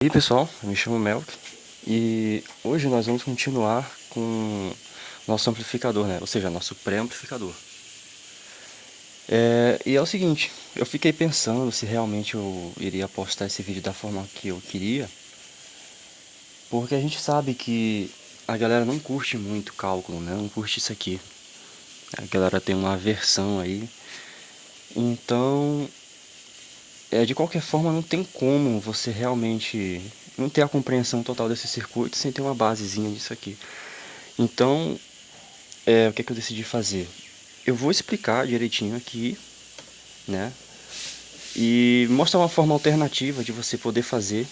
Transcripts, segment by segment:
E aí pessoal, eu me chamo Melk e hoje nós vamos continuar com nosso amplificador, né? Ou seja, nosso pré-amplificador. E é o seguinte, eu fiquei pensando se realmente eu iria postar esse vídeo da forma que eu queria, porque a gente sabe que a galera não curte muito cálculo, né? Não curte isso aqui. A galera tem uma aversão aí. Então, de qualquer forma, não tem como você realmente não ter a compreensão total desse circuito sem ter uma basezinha disso aqui. Então, o que é que eu decidi fazer? Eu vou explicar direitinho aqui, né? E mostrar uma forma alternativa de você poder fazer,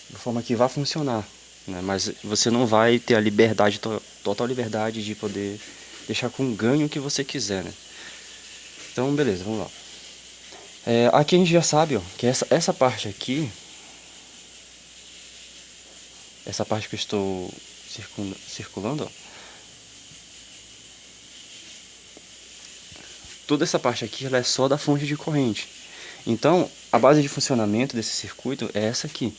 de forma que vá funcionar, né? Mas você não vai ter a liberdade, total liberdade de poder deixar com o ganho que você quiser, né? Então, beleza, vamos lá. Aqui a gente já sabe, ó, que essa parte aqui, essa parte que eu estou circulando, ó, toda essa parte aqui ela é só da fonte de corrente. Então, a base de funcionamento desse circuito é essa aqui.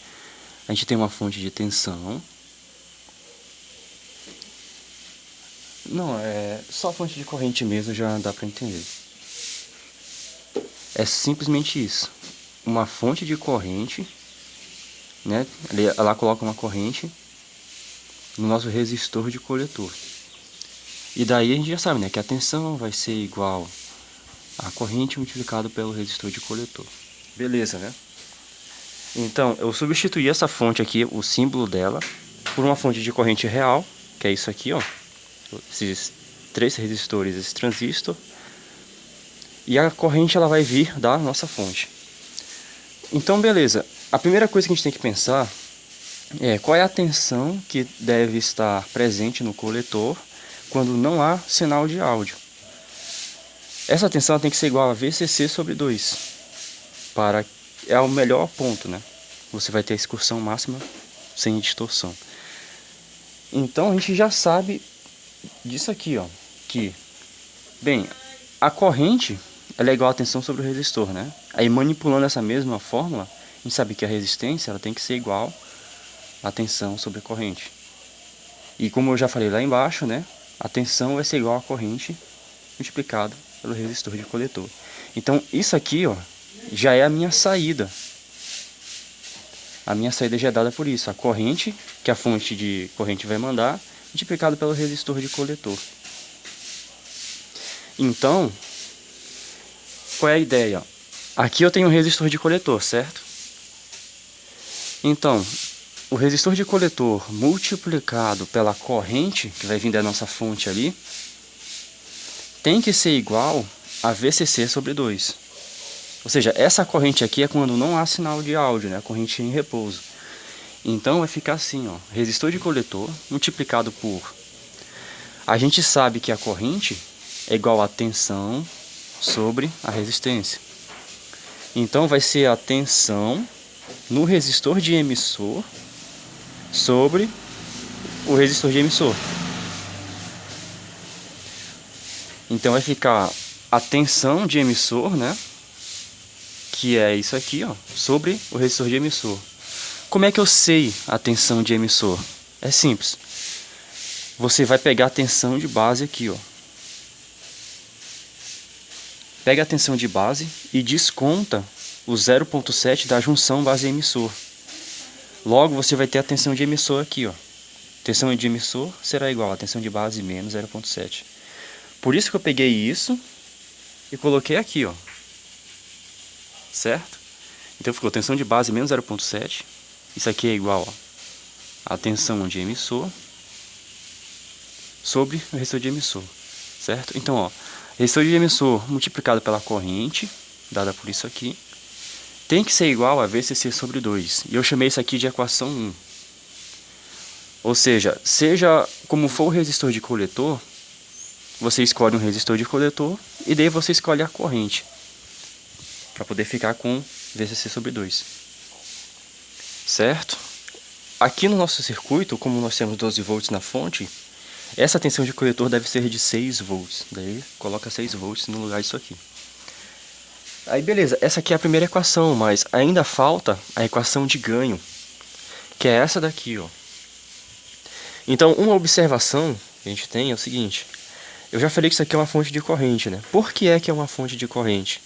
A gente tem uma fonte de tensão. Não, é só a fonte de corrente mesmo, já dá para entender. É simplesmente isso. Uma fonte de corrente, né? Ela coloca uma corrente no nosso resistor de coletor. E daí a gente já sabe, né, que a tensão vai ser igual a corrente multiplicado pelo resistor de coletor. Beleza, né? Então, eu substituí essa fonte aqui, o símbolo dela, por uma fonte de corrente real, que é isso aqui, ó. Esses três resistores, esse transistor. E a corrente ela vai vir da nossa fonte. Então, beleza. A primeira coisa que a gente tem que pensar é qual é a tensão que deve estar presente no coletor quando não há sinal de áudio. Essa tensão tem que ser igual a VCC sobre 2. É o melhor ponto, né? Você vai ter a excursão máxima sem distorção. Então a gente já sabe disso aqui, ó, que, bem, a corrente ela é igual a tensão sobre o resistor, né? Aí manipulando essa mesma fórmula, a gente sabe que a resistência ela tem que ser igual a tensão sobre a corrente. E como eu já falei lá embaixo, né? A tensão vai ser igual a corrente multiplicado pelo resistor de coletor. Então isso aqui, ó, já é a minha saída. A minha saída já é dada por isso. A corrente, que a fonte de corrente vai mandar, multiplicado pelo resistor de coletor. Então, qual é a ideia? Aqui eu tenho um resistor de coletor, certo? Então, o resistor de coletor multiplicado pela corrente, que vai vir da nossa fonte ali, tem que ser igual a VCC sobre 2. Ou seja, essa corrente aqui é quando não há sinal de áudio, né? A corrente em repouso. Então vai ficar assim, ó, resistor de coletor multiplicado por... A gente sabe que a corrente é igual a tensão sobre a resistência. Então vai ser a tensão no resistor de emissor sobre o resistor de emissor. Então vai ficar a tensão de emissor, né? Que é isso aqui, ó, sobre o resistor de emissor. Como é que eu sei a tensão de emissor? É simples. Você vai pegar a tensão de base aqui, ó. Pega a tensão de base e desconta o 0,7 da junção base-emissor. Logo, você vai ter a tensão de emissor aqui, ó. Tensão de emissor será igual a tensão de base menos 0,7. Por isso que eu peguei isso e coloquei aqui, ó. Certo? Então ficou tensão de base menos 0,7. Isso aqui é igual a tensão de emissor sobre o resistor de emissor. Certo? Então, ó, resistor de emissor multiplicado pela corrente, dada por isso aqui, tem que ser igual a VCC sobre 2. E eu chamei isso aqui de equação 1. Ou seja como for o resistor de coletor, você escolhe um resistor de coletor e daí você escolhe a corrente, para poder ficar com VCC sobre 2. Certo? Aqui no nosso circuito, como nós temos 12 volts na fonte, essa tensão de coletor deve ser de 6 volts. Daí coloca 6 volts no lugar disso aqui. Aí beleza, essa aqui é a primeira equação, mas ainda falta a equação de ganho. que é essa daqui, ó. Então, uma observação que a gente tem é o seguinte. Eu já falei que isso aqui é uma fonte de corrente, né? Por que é uma fonte de corrente?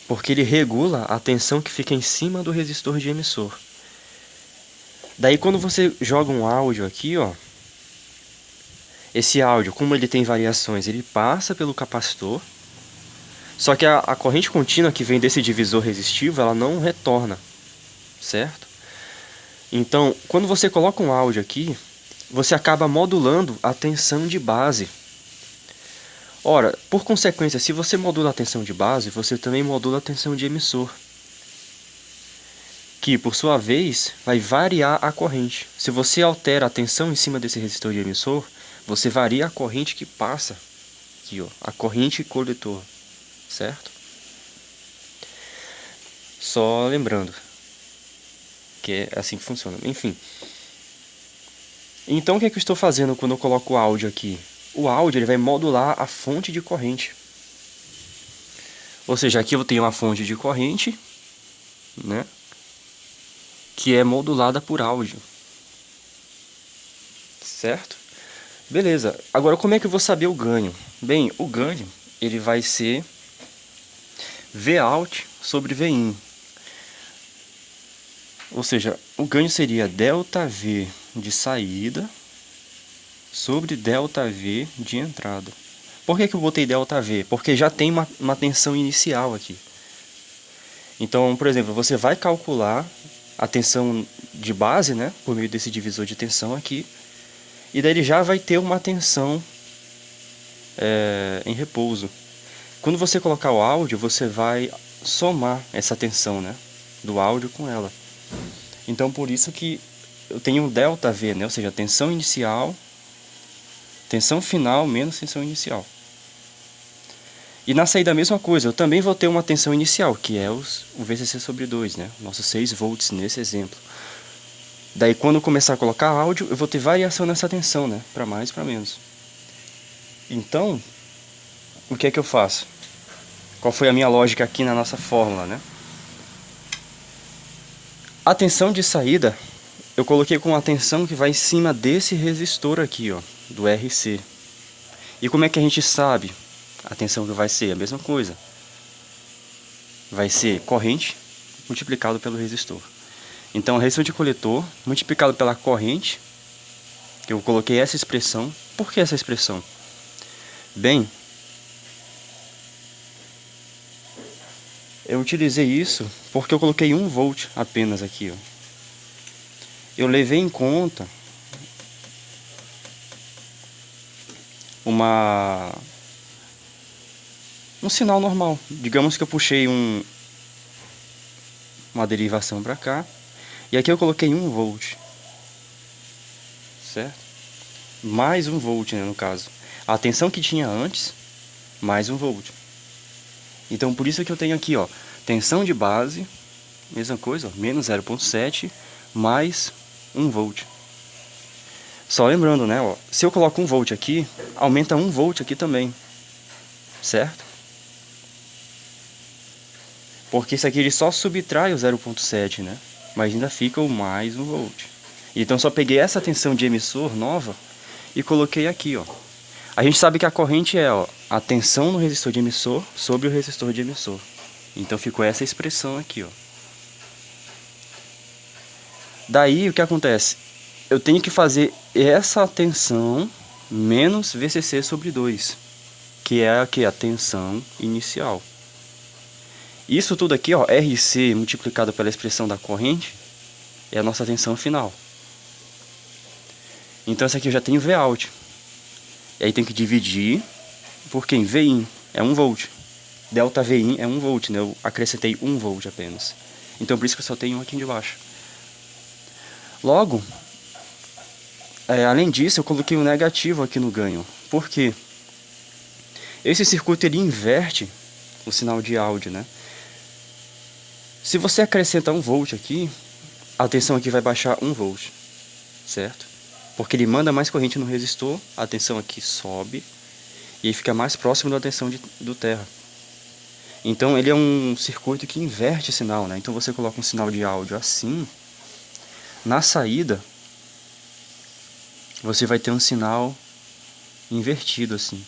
Porque ele regula a tensão que fica em cima do resistor de emissor. Daí, quando você joga um áudio aqui, ó, esse áudio, como ele tem variações, ele passa pelo capacitor, só que a corrente contínua que vem desse divisor resistivo, ela não retorna, certo? Então, quando você coloca um áudio aqui, você acaba modulando a tensão de base. Ora, por consequência, se você modula a tensão de base, você também modula a tensão de emissor, que, por sua vez, vai variar a corrente. Se você altera a tensão em cima desse resistor de emissor, você varia a corrente que passa aqui, ó, a corrente coletor, certo? Só lembrando que é assim que funciona. Enfim. Então, o que é que eu estou fazendo quando eu coloco o áudio aqui? O áudio ele vai modular a fonte de corrente. Ou seja, aqui eu tenho uma fonte de corrente, né, que é modulada por áudio. Certo? Beleza. Agora, como é que eu vou saber o ganho? Bem, o ganho ele vai ser Vout sobre Vin. Ou seja, o ganho seria ΔV de saída sobre ΔV de entrada. Por que eu botei ΔV? Porque já tem uma tensão inicial aqui. Então, por exemplo, você vai calcular a tensão de base, né, por meio desse divisor de tensão aqui, e daí ele já vai ter uma tensão em repouso. Quando você colocar o áudio, você vai somar essa tensão, né, do áudio com ela. Então, por isso que eu tenho um ΔV, né, ou seja, tensão inicial, tensão final menos tensão inicial. E na saída a mesma coisa, eu também vou ter uma tensão inicial, que é o VCC sobre 2, né, nossos 6 volts nesse exemplo. Daí, quando eu começar a colocar áudio, eu vou ter variação nessa tensão, né, para mais e para menos. Então, o que é que eu faço? Qual foi a minha lógica aqui na nossa fórmula, né? A tensão de saída, eu coloquei com a tensão que vai em cima desse resistor aqui, ó, do RC. E como é que a gente sabe a tensão que vai ser? A mesma coisa. Vai ser corrente multiplicado pelo resistor. Então, a resistência de coletor multiplicado pela corrente, que eu coloquei essa expressão. Por que essa expressão? Bem, eu utilizei isso porque eu coloquei 1 volt apenas aqui, ó. Eu levei em conta um sinal normal. Digamos que eu puxei uma derivação para cá, e aqui eu coloquei 1 volt, certo? Mais 1 volt, né, no caso. A tensão que tinha antes, mais 1 volt. Então, por isso que eu tenho aqui, ó, tensão de base, mesma coisa, ó, menos 0,7, mais 1 volt. Só lembrando, né, ó, se eu coloco 1 volt aqui, aumenta 1 volt aqui também, certo? Porque isso aqui ele só subtrai o 0,7, né? Mas ainda fica o mais 1 volt. Então, só peguei essa tensão de emissor nova e coloquei aqui, ó. A gente sabe que a corrente é, ó, a tensão no resistor de emissor sobre o resistor de emissor. Então ficou essa expressão aqui, ó. Daí o que acontece? Eu tenho que fazer essa tensão menos VCC sobre 2, que é aqui a tensão inicial. Isso tudo aqui, ó, RC multiplicado pela expressão da corrente, é a nossa tensão final. Então essa aqui eu já tenho Vout. E aí tem que dividir por quem? Vin é 1 volt. ΔVin é 1 volt, né? Eu acrescentei 1 volt apenas. Então por isso que eu só tenho um aqui embaixo. Logo, além disso, eu coloquei um negativo aqui no ganho. Por quê? Esse circuito ele inverte o sinal de áudio, né? Se você acrescenta 1 volt aqui, a tensão aqui vai baixar 1 volt, certo? Porque ele manda mais corrente no resistor, a tensão aqui sobe e aí fica mais próximo da tensão do terra. Então ele é um circuito que inverte o sinal, né? Então você coloca um sinal de áudio assim, Na saída, você vai ter um sinal invertido assim.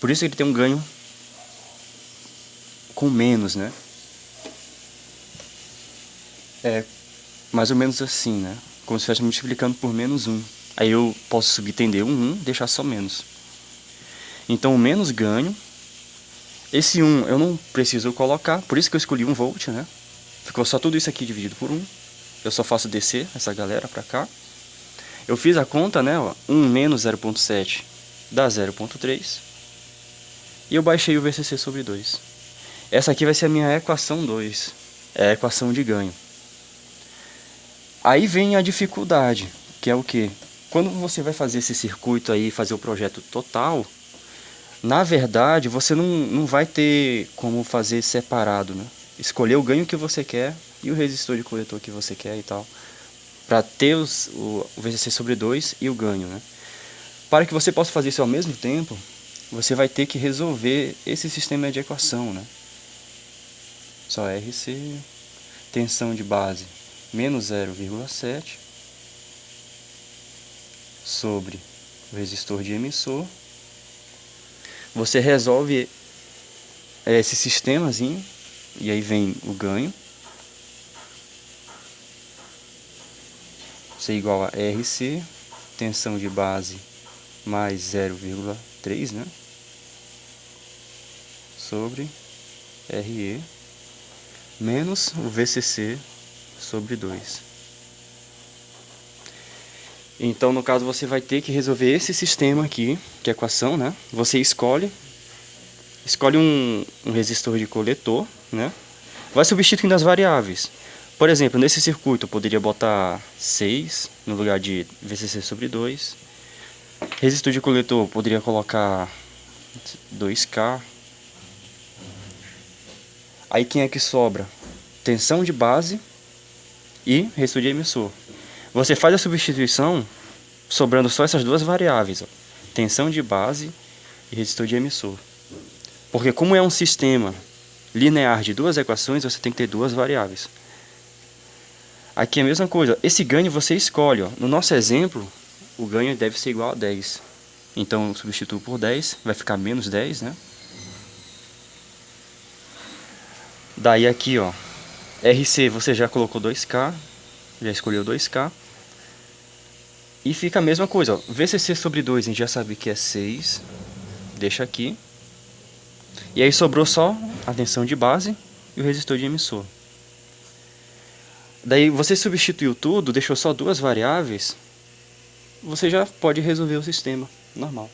Por isso ele tem um ganho com menos, né? É mais ou menos assim, né? Como se estivesse multiplicando por menos 1. Aí eu posso subtender um 1, deixar só menos. Então o menos ganho. Esse 1 eu não preciso colocar, por isso que eu escolhi 1 volt, né? Ficou só tudo isso aqui dividido por 1. Eu só faço descer essa galera pra cá. Eu fiz a conta, né? Ó, 1 menos 0.7 dá 0.3. E eu baixei o VCC sobre 2. Essa aqui vai ser a minha equação 2. É a equação de ganho. Aí vem a dificuldade, que é o quê? Quando você vai fazer esse circuito aí, fazer o projeto total, na verdade você não vai ter como fazer separado, né? Escolher o ganho que você quer e o resistor de coletor que você quer e tal, para ter o VCC sobre 2 e o ganho, né? Para que você possa fazer isso ao mesmo tempo, você vai ter que resolver esse sistema de equação, né? Só RC, tensão de base menos 0,7 sobre o resistor de emissor. Você resolve esse sistemazinho e aí vem o ganho. Isso é igual a RC, tensão de base mais 0,3, né? Sobre RE menos o VCC sobre 2. Então, no caso, você vai ter que resolver esse sistema aqui, que é a equação, né? Você escolhe um resistor de coletor, né? Vai substituindo as variáveis. Por exemplo, nesse circuito eu poderia botar 6 no lugar de VCC sobre 2. Resistor de coletor eu poderia colocar 2K. Aí quem é que sobra? Tensão de base e resistor de emissor. Você faz a substituição sobrando só essas duas variáveis, ó, tensão de base e resistor de emissor. Porque como é um sistema linear de duas equações, você tem que ter duas variáveis. Aqui é a mesma coisa, esse ganho você escolhe. Ó. No nosso exemplo, o ganho deve ser igual a 10. Então eu substituo por 10, vai ficar menos 10, né? Daí aqui, ó, RC você já colocou 2K, já escolheu 2K. E fica a mesma coisa, ó. VCC sobre 2 a gente já sabe que é 6. Deixa aqui. E aí sobrou só a tensão de base e o resistor de emissor. Daí você substituiu tudo, deixou só duas variáveis. Você já pode resolver o sistema normal.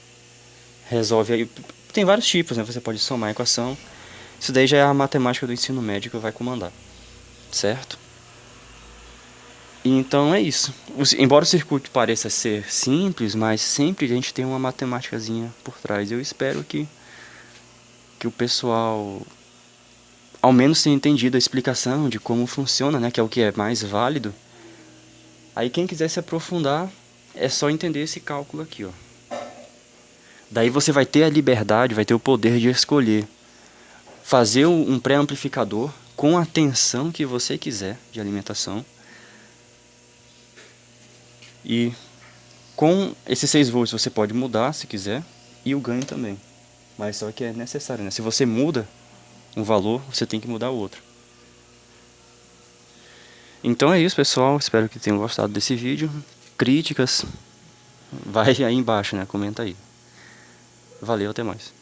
Resolve aí. Tem vários tipos, né? Você pode somar a equação. Isso daí já é a matemática do ensino médio que vai comandar. Certo? Então é isso. Embora o circuito pareça ser simples, mas sempre a gente tem uma matemáticazinha por trás. Eu espero que o pessoal ao menos tenha entendido a explicação de como funciona, né, que é o que é mais válido. Aí quem quiser se aprofundar, é só entender esse cálculo aqui, ó. Daí você vai ter a liberdade, vai ter o poder de escolher fazer um pré-amplificador com a tensão que você quiser de alimentação. E com esses 6 volts você pode mudar se quiser, e o ganho também. Mas só que é necessário, né? Se você muda um valor, você tem que mudar o outro. Então é isso, pessoal. Espero que tenham gostado desse vídeo. Críticas, vai aí embaixo, né? Comenta aí. Valeu, até mais.